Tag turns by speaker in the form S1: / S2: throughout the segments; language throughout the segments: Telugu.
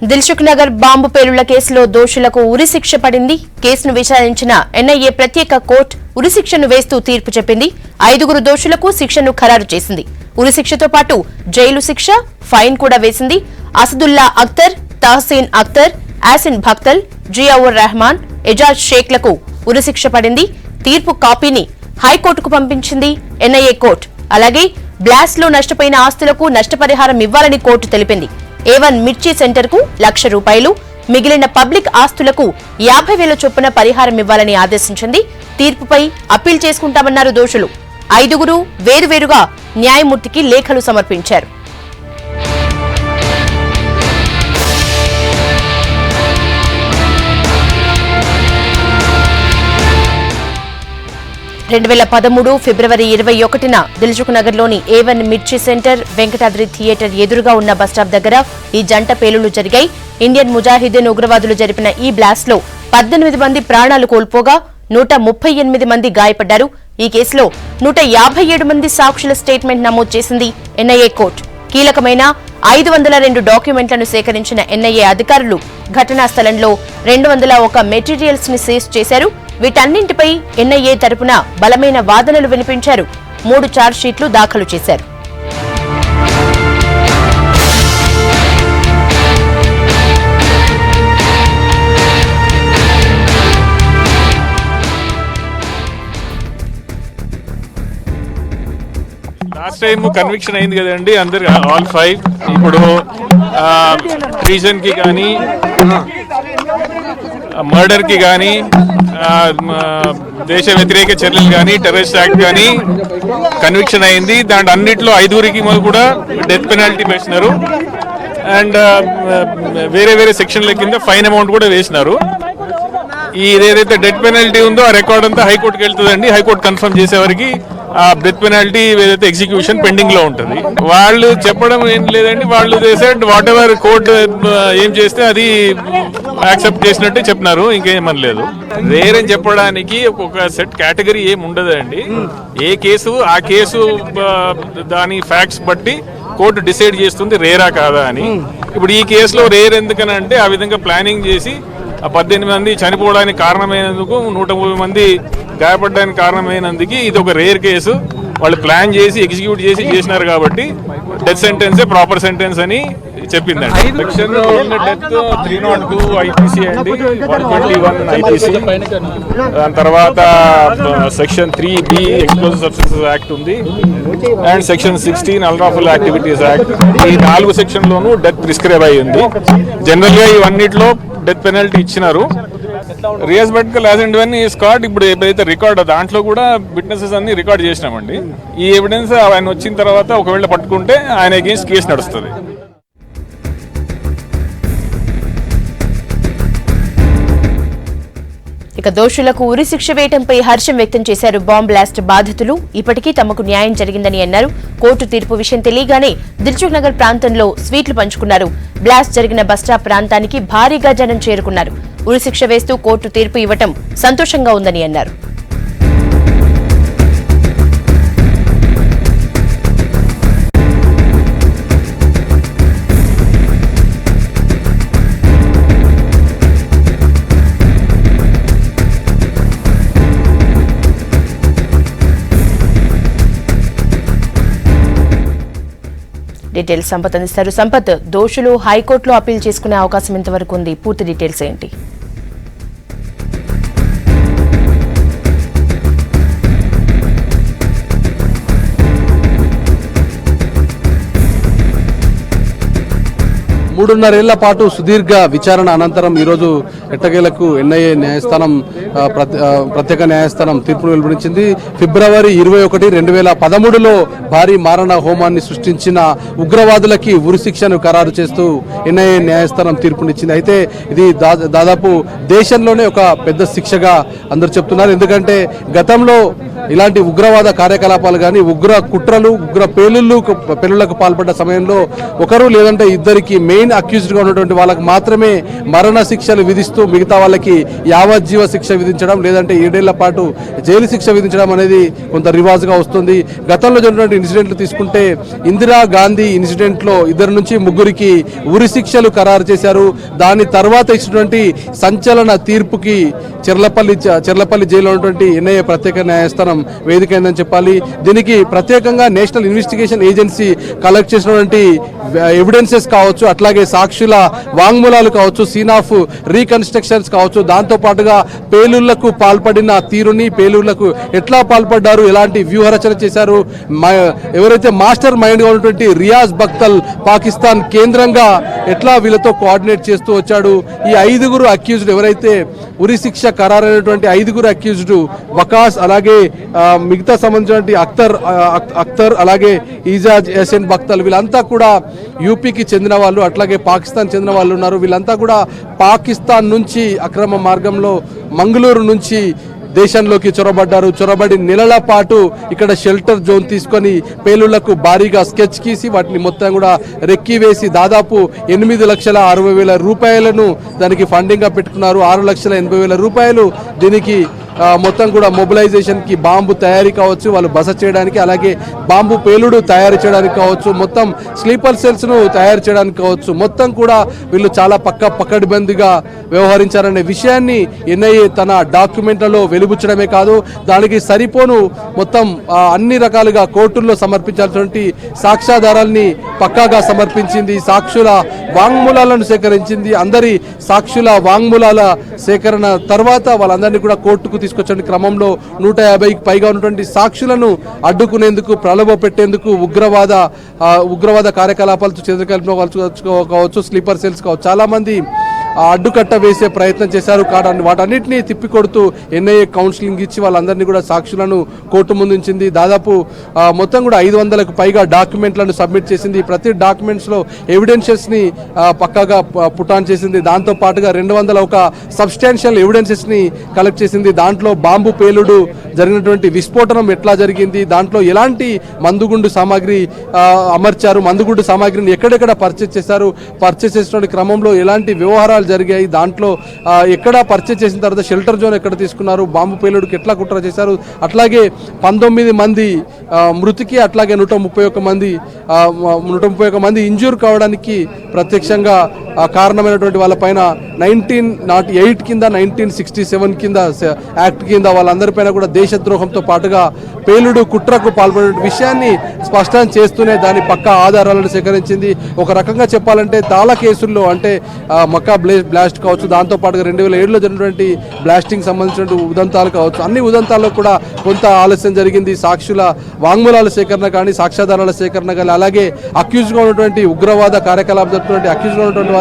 S1: దిల్సుఖ్ నగర్ బాంబు పేలుళ్ల కేసులో దోషులకు ఉరిశిక్ష పడింది. కేసును విచారించిన ఎన్ఐఏ ప్రత్యేక కోర్టు ఉరిశిక్షను వేస్తూ తీర్పు చెప్పింది. 5 దోషులకు శిక్షను ఖరారు చేసింది. ఉరిశిక్షతో పాటు జైలు శిక్ష, ఫైన్ కూడా వేసింది. అసదుల్లా అఖ్తర్, తహసీన్ అఖ్తర్, యాసిన్ భక్తల్, జియావుర్ రెహమాన్, ఎజాజ్ షేక్లకు ఉరిశిక్ష పడింది. తీర్పు కాపీని హైకోర్టుకు పంపించింది ఎన్ఐఏ కోర్టు. అలాగే బ్లాస్ట్ లో నష్టపోయిన ఆస్తులకు నష్టపరిహారం ఇవ్వాలని కోర్టు తెలిపింది. A1 మిర్చి సెంటర్ కు ₹1,00,000, మిగిలిన పబ్లిక్ ఆస్తులకు 50,000 చొప్పున పరిహారం ఇవ్వాలని ఆదేశించింది. తీర్పుపై అప్పీల్ చేసుకుంటామన్నారు దోషులు. 5 వేరువేరుగా న్యాయమూర్తికి లేఖలు సమర్పించారు. ఫిబ్రవరి 21న దిల్సుఖ్ నగర్ లోని A1 మిర్చి సెంటర్, వెంకటాద్రి థియేటర్ ఎదురుగా ఉన్న బస్టాప్ దగ్గర ఈ జంట పేలుళ్లు జరిగాయి. ఇండియన్ ముజాహిద్దీన్ ఉగ్రవాదులు జరిపిన ఈ బ్లాస్ట్ లో 18 మంది ప్రాణాలు కోల్పోగా 138 మంది గాయపడ్డారు. ఈ కేసులో 157 మంది సాక్షుల స్టేట్మెంట్ నమోదు చేసింది ఎన్ఐఏ కోర్టు. కీలకమైన 502 డాక్యుమెంట్లను సేకరించిన ఎన్ఐఏ అధికారులు ఘటనా స్థలంలో 201 మెటీరియల్స్ ని సీజ్ చేశారు. వీటన్నింటిపై ఎన్ఐఏ తరపున బలమైన వాదనలు వినిపించారు. 3 ఛార్జ్షీట్లు దాఖలు చేశారు.
S2: లాస్ట్ టైం కన్విక్షన్ అయింది కదండి అందరు, ఆల్ 5. ఇప్పుడు ట్రీజన్ కి కానీ, మర్డర్ కి కానీ, దేశ వ్యతిరేక చర్యలు కానీ, టెర్రరిస్ట్ యాక్ట్ కానీ కన్విక్షన్ అయింది. దాంట్లో అన్నిట్లో 5కి కూడా డెత్ పెనాల్టీ వేసినారు. అండ్ వేరే వేరే సెక్షన్ల కింద ఫైన్ అమౌంట్ కూడా వేసినారు. ఏదైతే డెత్ పెనాల్టీ ఉందో ఆ రికార్డ్ అంతా హైకోర్టుకి వెళ్తుందండి. హైకోర్టు కన్ఫర్మ్ చేసేవారికి ఆ డెత్ పెనాల్టీ ఏదైతే ఎగ్జిక్యూషన్ పెండింగ్ లో ఉంటుంది. వాళ్ళు చెప్పడం ఏం లేదండి, వాళ్ళు చేసేట్ వాట్ ఎవర్ కోర్టు ఏం చేస్తే అది యాక్సెప్ట్ చేసినట్టే చెప్పినారు, ఇంకేమనలేదు. రేరని చెప్పడానికి ఒక సెట్ కేటగిరీ ఏం ఉండదండి. ఏ కేసు ఆ కేసు దాని ఫ్యాక్ట్స్ బట్టి కోర్టు డిసైడ్ చేస్తుంది రేరా కాదా అని. ఇప్పుడు ఈ కేసులో రేర్ ఎందుకనంటే ఆ విధంగా ప్లానింగ్ చేసి 18 మంది చనిపోవడానికి కారణమైనందుకు, 130 మంది గాయపడడానికి కారణమైనందుకు ఇది ఒక రేర్ కేసు. వాళ్ళు ప్లాన్ చేసి ఎగ్జిక్యూట్ చేసినారు కాబట్టి డెత్ సెంటెన్సే ప్రాపర్ సెంటెన్స్ అని చెప్పిందండి. సెక్షన్ డెత్ 302 IPC అండి, 121 IPC. దాని తర్వాత section 3B explosive substances act ఉంది. And section 16 unlawful activities act. ఈ 4 సెక్షన్ లోనూ డెత్ ప్రిస్క్రైబ్ అయ్యింది. జనరల్ గా ఇవన్నిట్లో డెత్ పెనాల్టీ ఇచ్చినారు. రియస్ మెడికల్ యాజెంట్ వన్ ఈ స్కాట్ ఇప్పుడు ఏదైతే రికార్డ్ దాంట్లో కూడా విట్నెసెస్ అన్ని రికార్డ్ చేసినామండి. ఈ ఎవిడెన్స్ ఆయన వచ్చిన తర్వాత ఒకవేళ పట్టుకుంటే ఆయన అగేన్స్ట్ కేసు నడుస్తుంది.
S1: ఇక దోషులకు ఉరిశిక్ష వేయడంపై హర్షం వ్యక్తం చేశారు బాంబ్ బ్లాస్ట్ బాధితులు. ఇప్పటికీ తమకు న్యాయం జరిగిందని అన్నారు. కోర్టు తీర్పు విషయం తెలియగానే దిల్సుఖ్ నగర్ ప్రాంతంలో స్వీట్లు పంచుకున్నారు. బ్లాస్ట్ జరిగిన బస్టాప్ ప్రాంతానికి భారీగా జనం చేరుకున్నారు. ఉరిశిక్ష వేస్తూ కోర్టు తీర్పు ఇవ్వటం సంతోషంగా ఉందని అన్నారు. డీటెయిల్స్ సంపత్ అందిస్తారు. సంపత్, దోషులు హైకోర్టులో అప్పీల్ చేసుకునే అవకాశం ఎంతవరకు ఉంది? పూర్తి డీటెయిల్స్ ఏంటి?
S3: మూడున్నరేళ్ల పాటు సుదీర్ఘ విచారణ అనంతరం ఈరోజు ఎట్టకేలకు ఎన్ఐఏ న్యాయస్థానం ప్రత్యేక న్యాయస్థానం తీర్పును వెలువరించింది. ఫిబ్రవరి 21, 2013లో భారీ మారణ హోమాన్ని సృష్టించిన ఉగ్రవాదులకి ఉరిశిక్షను ఖరారు చేస్తూ ఎన్ఐఏ న్యాయస్థానం తీర్పునిచ్చింది. అయితే ఇది దాదాపు దేశంలోనే ఒక పెద్ద శిక్షగా అందరూ చెప్తున్నారు. ఎందుకంటే గతంలో ఇలాంటి ఉగ్రవాద కార్యకలాపాలు కానీ, ఉగ్ర కుట్రలు, ఉగ్ర పేలుళ్లకు పాల్పడ్డ సమయంలో ఒకరు లేదంటే ఇద్దరికి మెయిన్ మెయిన్ అక్యూజ్డ్గా ఉన్నటువంటి వాళ్ళకి మాత్రమే మరణ శిక్షలు విధిస్తూ మిగతా వాళ్ళకి యావజ్జీవ శిక్ష విధించడం లేదంటే 7 ఏళ్ల పాటు జైలు శిక్ష విధించడం అనేది కొంత రివాజ్గా వస్తుంది. గతంలో జరిగినటువంటి ఇన్సిడెంట్లు తీసుకుంటే ఇందిరా గాంధీ ఇన్సిడెంట్లో 2 నుంచి 3కి ఉరి శిక్షలు ఖరారు చేశారు. దాని తర్వాత ఇచ్చినటువంటి సంచలన తీర్పుకి చెర్లపల్లి జైల్లో ఉన్నటువంటి ఎన్ఐఏ ప్రత్యేక న్యాయస్థానం వేదికైందని చెప్పాలి. దీనికి ప్రత్యేకంగా నేషనల్ ఇన్వెస్టిగేషన్ ఏజెన్సీ కలెక్ట్ చేసినటువంటి ఎవిడెన్సెస్ కావచ్చు, అట్లాగే సాక్షుల వాంగ్మూలాలు కావచ్చు, సీన్ ఆఫ్ రీకన్స్ట్రక్షన్స్ కావచ్చు, దాంతో పాటుగా పేలుళ్లకు పాల్పడిన తీరుని, పేలుళ్లకు ఎట్లా పాల్పడ్డారు, ఎలాంటి వ్యూహరచన చేశారు, ఎవరైతే మాస్టర్ మైండ్ గా ఉన్నటువంటి రియాజ్ బక్తల్ పాకిస్తాన్ కేంద్రంగా ఎట్లా వీళ్ళతో కోఆర్డినేట్ చేస్తూ వచ్చాడు. ఈ 5 అక్యూజ్డ్ ఎవరైతే ఉరి శిక్ష ఖరారైనటువంటి 5 అక్యూజ్డ్ వకాస్, అలాగే మిగతా సంబంధించినటువంటి అఖ్తర్ అలాగే ఈజాజ్ ఎస్ఎన్ బక్తల్ వీళ్ళంతా కూడా యూపీకి చెందిన వాళ్ళు, అట్లాగే పాకిస్తాన్ చెందిన వాళ్ళు ఉన్నారు. వీళ్ళంతా కూడా పాకిస్తాన్ నుంచి అక్రమ మార్గంలో మంగళూరు నుంచి దేశంలోకి చొరబడి నెలల పాటు ఇక్కడ షెల్టర్ జోన్ తీసుకొని పేలుళ్లకు భారీగా స్కెచ్ గీసి వాటిని మొత్తం కూడా రెక్కి వేసి దాదాపు 8,60,000 రూపాయలను దానికి ఫండింగ్ గా పెట్టుకున్నారు. 6,80,000 రూపాయలు దీనికి మొత్తం కూడా మొబిలైజేషన్ కి, బాంబు తయారీ కావచ్చు, వాళ్ళు బస చేయడానికి, అలాగే బాంబు పేలుడు తయారు చేయడానికి కావచ్చు, మొత్తం స్లీపర్ సెల్స్ ను తయారు చేయడానికి కావచ్చు, మొత్తం కూడా వీళ్ళు చాలా పకడ్బందీగా వ్యవహరించారనే విషయాన్ని ఎన్ఐఏ తన డాక్యుమెంట్లలో వెలుబుచ్చడమే కాదు, దానికి సరిపోను మొత్తం అన్ని రకాలుగా కోర్టుల్లో సమర్పించాల్సినటువంటి సాక్ష్యాధారాల్ని పక్కాగా సమర్పించింది. సాక్షుల వాంగ్మూలాలను సేకరించింది. అందరి సాక్షుల వాంగ్మూలాల సేకరణ తర్వాత వాళ్ళందరినీ కూడా కోర్టుకు తీసుకొచ్చే క్రమంలో 150కి పైగా ఉన్నటువంటి సాక్షులను అడ్డుకునేందుకు, ప్రలోభ పెట్టేందుకు, ఉగ్రవాద కార్యకలాపాలు చేతుకల్పన కావచ్చు, స్లీపర్ సెల్స్ కావచ్చు, చాలా మంది అడ్డుకట్ట వేసే ప్రయత్నం చేశారు. వాటన్నిటిని తిప్పికొడుతూ ఎన్ఐఏ కౌన్సిలింగ్ ఇచ్చి వాళ్ళందరినీ కూడా సాక్షులను కోర్టు ముందుంచింది. దాదాపు మొత్తం కూడా 500కు పైగా డాక్యుమెంట్లను సబ్మిట్ చేసింది. ప్రతి డాక్యుమెంట్స్ లో ఎవిడెన్సెస్ ని పక్కాగా పుటాన్ చేసింది. దాంతో పాటుగా 201 సబ్స్టాన్షియల్ ఎవిడెన్సెస్ ని కలెక్ట్ చేసింది. దాంట్లో బాంబు పేలుడు జరిగినటువంటి విస్ఫోటనం ఎట్లా జరిగింది, దాంట్లో ఎలాంటి మందుగుండు సామాగ్రి అమర్చారు, మందుగుండు సామాగ్రిని ఎక్కడెక్కడ పర్చేస్ చేశారు, పర్చేస్ చేసిన క్రమంలో ఎలాంటి వ్యవహారాలు జరిగాయి, దాంట్లో ఎక్కడ పర్చేస్ చేసిన తర్వాత షెల్టర్ జోన్ ఎక్కడ తీసుకున్నారు, బాంబు పేలుడుకి ఎట్లా కుట్ర చేశారు, అట్లాగే 19 మంది మృతికి, అట్లాగే 131 మంది ఇంజూర్ కావడానికి ప్రత్యక్షంగా కారణమైనటువంటి వాళ్ళపైన 1908 కింద 1967 కింద యాక్ట్ కింద వాళ్ళందరిపైన కూడా దేశద్రోహంతో పాటుగా పేలుడు కుట్రకు పాల్పడిన విషయాన్ని స్పష్టం చేస్తూనే దాని పక్కా ఆధారాలను సేకరించింది. ఒక రకంగా చెప్పాలంటే చాలా కేసుల్లో అంటే మక్కా బ్లాస్ట్ కావచ్చు, దాంతో పాటుగా 2007లో జరిగినటువంటి బ్లాస్టింగ్ సంబంధించిన ఉదంతాలు కావచ్చు, అన్ని ఉదంతాల్లో కూడా కొంత ఆలస్యం జరిగింది. సాక్షుల వాంగ్మూలాల సేకరణ కానీ, సాక్ష్యాధారాల సేకరణ కానీ, అలాగే అక్యూజ్గా ఉన్నటువంటి ఉగ్రవాద కార్యకలాపాలు జరుపుతున్నటువంటి అక్యూజ్గా ఉన్నటువంటి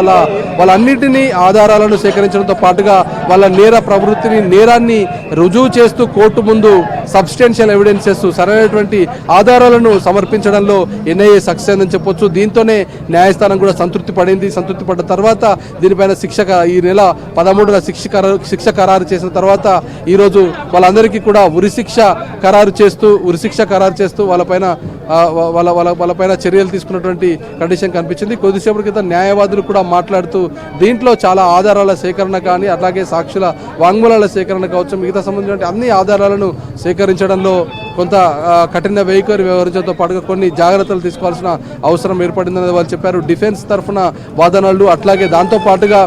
S3: వాళ్ళన్నింటినీ ఆధారాలను సేకరించడంతో పాటుగా వాళ్ళ నేర ప్రవృత్తిని, నేరాన్ని రుజువు చేస్తూ కోర్టు ముందు సబ్స్టెన్షియల్ ఎవిడెన్సెస్, సరైనటువంటి ఆధారాలను సమర్పించడంలో ఎన్ఐఏ సక్సెస్ అని చెప్పొచ్చు. దీంతోనే న్యాయస్థానం కూడా సంతృప్తి పడ్డ తర్వాత దీనిపైన ఈ నెల 13న శిక్ష ఖరారు చేసిన తర్వాత ఈరోజు వాళ్ళందరికీ కూడా ఉరిశిక్ష ఖరారు చేస్తూ వాళ్ళపైన చర్యలు తీసుకున్నటువంటి కండిషన్ కనిపించింది. కొద్దిసేపటి క్రితం న్యాయవాదులు కూడా మాట్లాడుతూ దీంట్లో చాలా ఆధారాల సేకరణ కానీ, అట్లాగే సాక్షుల వాంగ్మూలాల సేకరణ కావచ్చు, మిగతా సంబంధించిన అన్ని ఆధారాలను సేకరించడంలో కొంత కఠిన వైఖరి వ్యవహరించడంతో పాటుగా కొన్ని జాగ్రత్తలు తీసుకోవాల్సిన అవసరం ఏర్పడిందని వాళ్ళు చెప్పారు. డిఫెన్స్ తరఫున వాదనలు, అట్లాగే దాంతో పాటుగా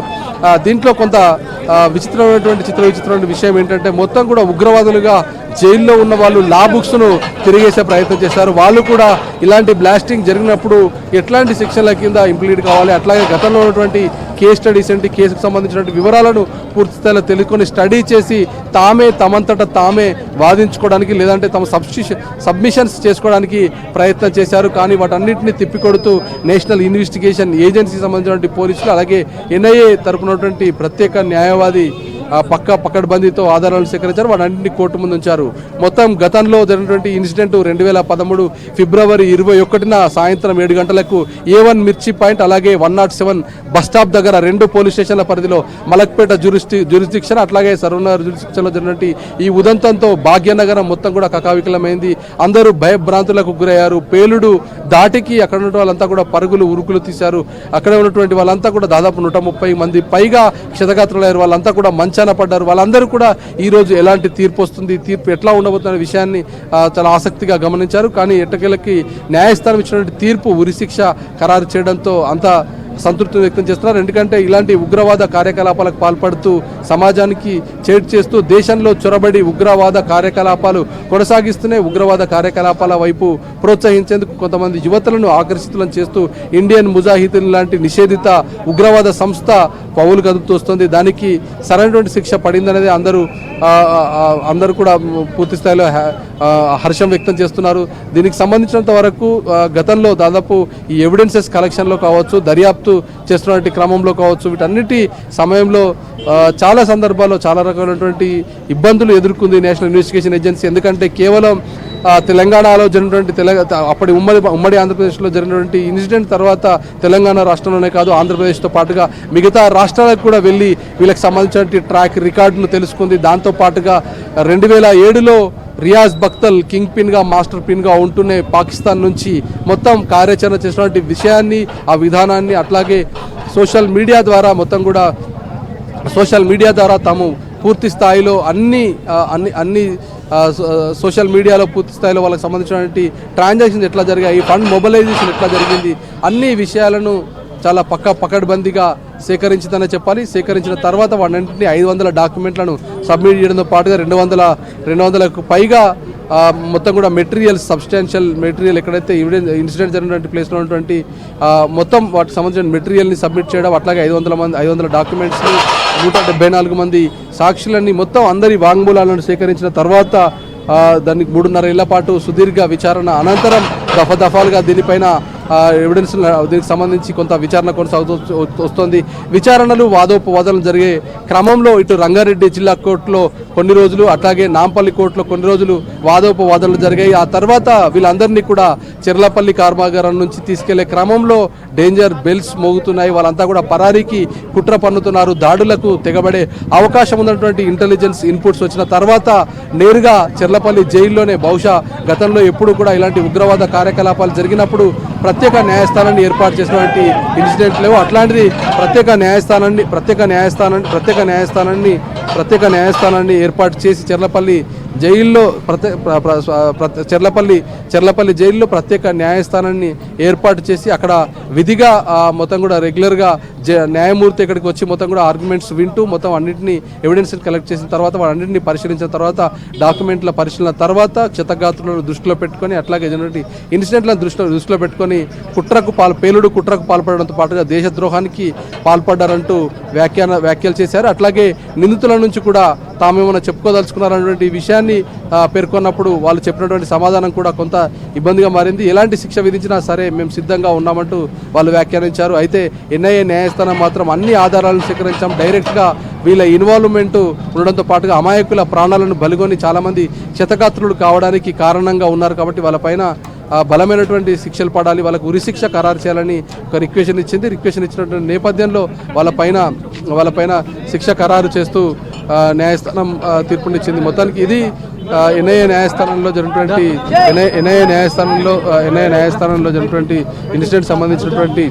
S3: దీంట్లో కొంత విచిత్రమైన విషయం ఏంటంటే మొత్తం కూడా ఉగ్రవాదులుగా జైల్లో ఉన్న వాళ్ళు లా బుక్స్ ను తిరిగేసే ప్రయత్నం చేశారు. వాళ్ళు కూడా ఇలాంటి బ్లాస్టింగ్ జరిగినప్పుడు ఎట్లాంటి శిక్షల కింద ఇంప్లీడ్ కావాలి, అట్లాగే గతంలో ఉన్నటువంటి కేస్ స్టడీస్ ఏంటి, కేసుకు సంబంధించినటువంటి వివరాలను పూర్తి స్థాయిలో తెలుసుకొని స్టడీ చేసి తమంతట తామే వాదించుకోవడానికి లేదంటే తమ సబ్మిషన్స్ చేసుకోవడానికి ప్రయత్నం చేశారు. కానీ వాటన్నిటిని తిప్పికొడుతూ నేషనల్ ఇన్వెస్టిగేషన్ ఏజెన్సీ సంబంధించినటువంటి పోలీసులు, అలాగే ఎన్ఐఏ తరపునటువంటి ప్రత్యేక న్యాయవాది పకడ్బందీతో ఆధారాలు సేకరించారు. వాటన్నింటినీ కోర్టు ముందు ఉంచారు. మొత్తం గతంలో జరిగినటువంటి ఇన్సిడెంట్ 2013 ఫిబ్రవరి 21న సాయంత్రం 7 గంటలకు A1 మిర్చి పాయింట్, అలాగే 107 బస్ స్టాప్ దగ్గర 2 పోలీస్ స్టేషన్ల పరిధిలో మలక్పేట జ్యూరిస్డిక్షన్, అట్లాగే సర్వనగర్ జ్యూరిస్డిక్షన్లో జరిగినటువంటి ఈ ఉదంతంతో భాగ్యనగరం మొత్తం కూడా కకావికలమైంది. అందరూ భయభ్రాంతులకు గురయ్యారు. పేలుడు దాటికి అక్కడ ఉన్న వాళ్ళంతా కూడా పరుగులు ఉరుకులు తీశారు. అక్కడ ఉన్నటువంటి వాళ్ళంతా కూడా దాదాపు 130 మంది పైగా క్షతగాత్రులయ్యారు. వాళ్ళంతా కూడా మంచాన పడ్డారు. వాళ్ళందరూ కూడా ఈ రోజు ఎలాంటి తీర్పు వస్తుంది, తీర్పు ఎట్లా ఉండబోతున్న విషయాన్ని చాలా ఆసక్తిగా గమనించారు. కానీ ఎట్టకేలకి న్యాయస్థానం ఇచ్చినటువంటి తీర్పు ఉరిశిక్ష ఖరారు చేయడంతో అంతా సంతృప్తిని వ్యక్తం చేస్తున్నారు. ఎందుకంటే ఇలాంటి ఉగ్రవాద కార్యకలాపాలకు పాల్పడుతూ సమాజానికి చేటు చేస్తూ దేశంలో చొరబడి ఉగ్రవాద కార్యకలాపాలు కొనసాగిస్తూనే ఉగ్రవాద కార్యకలాపాల వైపు ప్రోత్సహించేందుకు కొంతమంది యువతులను ఆకర్షితులను చేస్తూ ఇండియన్ ముజాహిదీన్ లాంటి నిషేధిత ఉగ్రవాద సంస్థ పౌలు కదుపుతూ వస్తుంది. దానికి సరైనటువంటి శిక్ష పడిందనేది అందరూ కూడా పూర్తి స్థాయిలో హర్షం వ్యక్తం చేస్తున్నారు. దీనికి సంబంధించినంత వరకు గతంలో దాదాపు ఈ ఎవిడెన్సెస్ కలెక్షన్లో కావచ్చు, దర్యాప్తు చేస్తున్నటువంటి క్రమంలో కావచ్చు, వీటన్నిటి సమయంలో చాలా సందర్భాల్లో చాలా రకాలైనటువంటి ఇబ్బందులు ఎదుర్కొంది నేషనల్ ఇన్వెస్టిగేషన్ ఏజెన్సీ. ఎందుకంటే కేవలం తెలంగాణలో జరిగినటువంటి అప్పటి ఉమ్మడి ఆంధ్రప్రదేశ్లో జరిగినటువంటి ఇన్సిడెంట్ తర్వాత తెలంగాణ రాష్ట్రంలోనే కాదు ఆంధ్రప్రదేశ్తో పాటుగా మిగతా రాష్ట్రాలకు కూడా వెళ్ళి వీళ్ళకి సంబంధించిన ట్రాక్ రికార్డును తెలుసుకుంది. దాంతో పాటుగా 2007లో రియాజ్ బక్తల్ కింగ్ పిన్గా మాస్టర్ పిన్గా ఉంటూనే పాకిస్తాన్ నుంచి మొత్తం కార్యాచరణ చేసినటువంటి విషయాన్ని, ఆ విధానాన్ని, అట్లాగే సోషల్ మీడియా ద్వారా తాము పూర్తి స్థాయిలో అన్ని సోషల్ మీడియాలో పూర్తి స్థాయిలో వాళ్ళకి సంబంధించినటువంటి ట్రాన్సాక్షన్స్ ఎట్లా జరిగాయి, ఫండ్ మొబిలైజేషన్ ఎట్లా జరిగింది, అన్ని విషయాలను చాలా పకడ్బందీగా సేకరించిందనే చెప్పాలి. సేకరించిన తర్వాత వాటన్నింటినీ 500 డాక్యుమెంట్లను సబ్మిట్ చేయడంతో పాటుగా 200కు పైగా మొత్తం కూడా సబ్స్టాన్షియల్ మెటీరియల్ ఎక్కడైతే ఇన్సిడెంట్ జరిగినటువంటి ప్లేస్లో ఉన్నటువంటి మొత్తం వాటికి సంబంధించిన మెటీరియల్ని సబ్మిట్ చేయడం, అట్లాగే 500 డాక్యుమెంట్స్ని 174 మంది సాక్షులన్నీ మొత్తం అందరి వాంగ్మూలాలను సేకరించిన తర్వాత దానికి 3.5 ఏళ్ల పాటు సుదీర్ఘ విచారణ అనంతరం దఫాలుగా దీనిపైన ఎవిడెన్స్ దీనికి సంబంధించి కొంత విచారణ కొనసాగుతూ వస్తుంది. విచారణలు వాదోపవాదనలు జరిగే క్రమంలో ఇటు రంగారెడ్డి జిల్లా కోర్టులో కొన్ని రోజులు, అట్లాగే నాంపల్లి కోర్టులో కొన్ని రోజులు వాదోపవాదనలు జరిగాయి. ఆ తర్వాత వీళ్ళందరినీ కూడా చెర్లపల్లి కర్మాగారం నుంచి తీసుకెళ్లే క్రమంలో డేంజర్ బెల్స్ మోగుతున్నాయి. వాళ్ళంతా కూడా పరారీకి కుట్ర పన్నుతున్నారు. దాడులకు తెగబడే అవకాశం ఉన్నటువంటి ఇంటెలిజెన్స్ ఇన్పుట్స్ వచ్చిన తర్వాత నేరుగా చెర్లపల్లి జైల్లోనే, బహుశా గతంలో ఎప్పుడు కూడా ఇలాంటి ఉగ్రవాద కార్యకలాపాలు జరిగినప్పుడు ప్రత్యేక న్యాయస్థానాన్ని ఏర్పాటు చేసినటువంటి ఇన్సిడెంట్ లేవు. అట్లాంటిది ప్రత్యేక న్యాయస్థానాన్ని ఏర్పాటు చేసి చెర్లపల్లి జైల్లో చెర్లపల్లి జైల్లో ప్రత్యేక న్యాయస్థానాన్ని ఏర్పాటు చేసి అక్కడ విధిగా మొత్తం కూడా రెగ్యులర్గా న్యాయమూర్తి ఇక్కడికి వచ్చి మొత్తం కూడా ఆర్గ్యుమెంట్స్ వింటూ మొత్తం అన్నింటినీ ఎవిడెన్స్ కలెక్ట్ చేసిన తర్వాత వాటన్నింటినీ పరిశీలించిన తర్వాత డాక్యుమెంట్ల పరిశీలన తర్వాత క్షతగాత్రులను దృష్టిలో పెట్టుకొని, అట్లాగే ఇన్సిడెంట్లను దృష్టిలో పెట్టుకొని కుట్రకు పాల్పడడంతో పాటుగా దేశద్రోహానికి పాల్పడ్డారంటూ వ్యాఖ్యలు చేశారు. అట్లాగే నిందితుల నుంచి కూడా తామేమైనా చెప్పుకోదలుచుకున్నారన్నటువంటి విషయాన్ని పేర్కొన్నప్పుడు వాళ్ళు చెప్పినటువంటి సమాధానం కూడా కొంత ఇబ్బందిగా మారింది. ఎలాంటి శిక్ష విధించినా సరే మేము సిద్ధంగా ఉన్నామంటూ వాళ్ళు వ్యాఖ్యానించారు. అయితే ఎన్ఐఏ న్యాయస్థానం మాత్రం అన్ని ఆధారాలను సేకరించాం, డైరెక్ట్గా వీళ్ళ ఇన్వాల్వ్మెంట్ ఉండడంతో పాటుగా అమాయకుల ప్రాణాలను బలిగొని చాలామంది క్షతగాత్రులు కావడానికి కారణంగా ఉన్నారు కాబట్టి వాళ్ళపైన బలమైనటువంటి శిక్షలు పడాలి, వాళ్ళకు ఉరిశిక్ష ఖరారు చేయాలని ఒక రిక్వెషన్ ఇచ్చినటువంటి నేపథ్యంలో వాళ్ళపైన శిక్ష ఖరారు చేస్తూ న్యాయస్థానం తీర్పునిచ్చింది. మొత్తానికి ఇది ఎన్ఐఏ న్యాయస్థానంలో జరిగినటువంటి ఇన్సిడెంట్ సంబంధించినటువంటి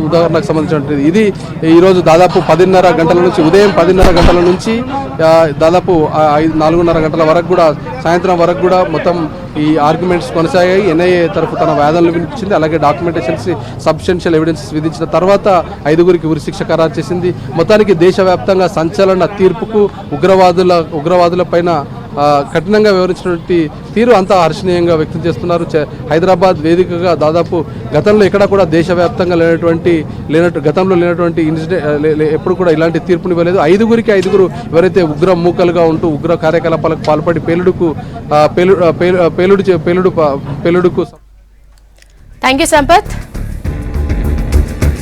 S3: ఉదాహరణకు సంబంధించినటువంటి ఇది ఈరోజు దాదాపు 10:30 గంటల నుంచి, ఉదయం 10:30 గంటల నుంచి దాదాపు 4:30 గంటల వరకు కూడా, సాయంత్రం వరకు కూడా మొత్తం ఈ ఆర్గ్యుమెంట్స్ కొనసాగాయి. ఎన్ఐఏ తరఫు తన వాదనలు వినిపించింది. అలాగే డాక్యుమెంటేషన్స్, సబ్స్టెన్షియల్ ఎవిడెన్సెస్ విధించిన తర్వాత 5గురికి ఉరిశిక్ష ఖరారు చేసింది. మొత్తానికి దేశవ్యాప్తంగా సంచలన తీర్పుకు ఉగ్రవాదుల పైన కఠినంగా వివరించినటువంటి తీరు అంతా హర్షణీయంగా వ్యక్తం చేస్తున్నారు. హైదరాబాద్ వేదికగా దాదాపు గతంలో ఎక్కడ కూడా దేశవ్యాప్తంగా గతంలో లేనటువంటి ఇన్సిడెంట్ ఎప్పుడు కూడా ఇలాంటి తీర్పుని ఇవ్వలేదు. 5గురికి 5గురు ఎవరైతే ఉగ్ర మూకలుగా ఉంటూ ఉగ్ర కార్యకలాపాలకు పాల్పడి పేలుడుకు
S1: థ్యాంక్ యూ సంపత్.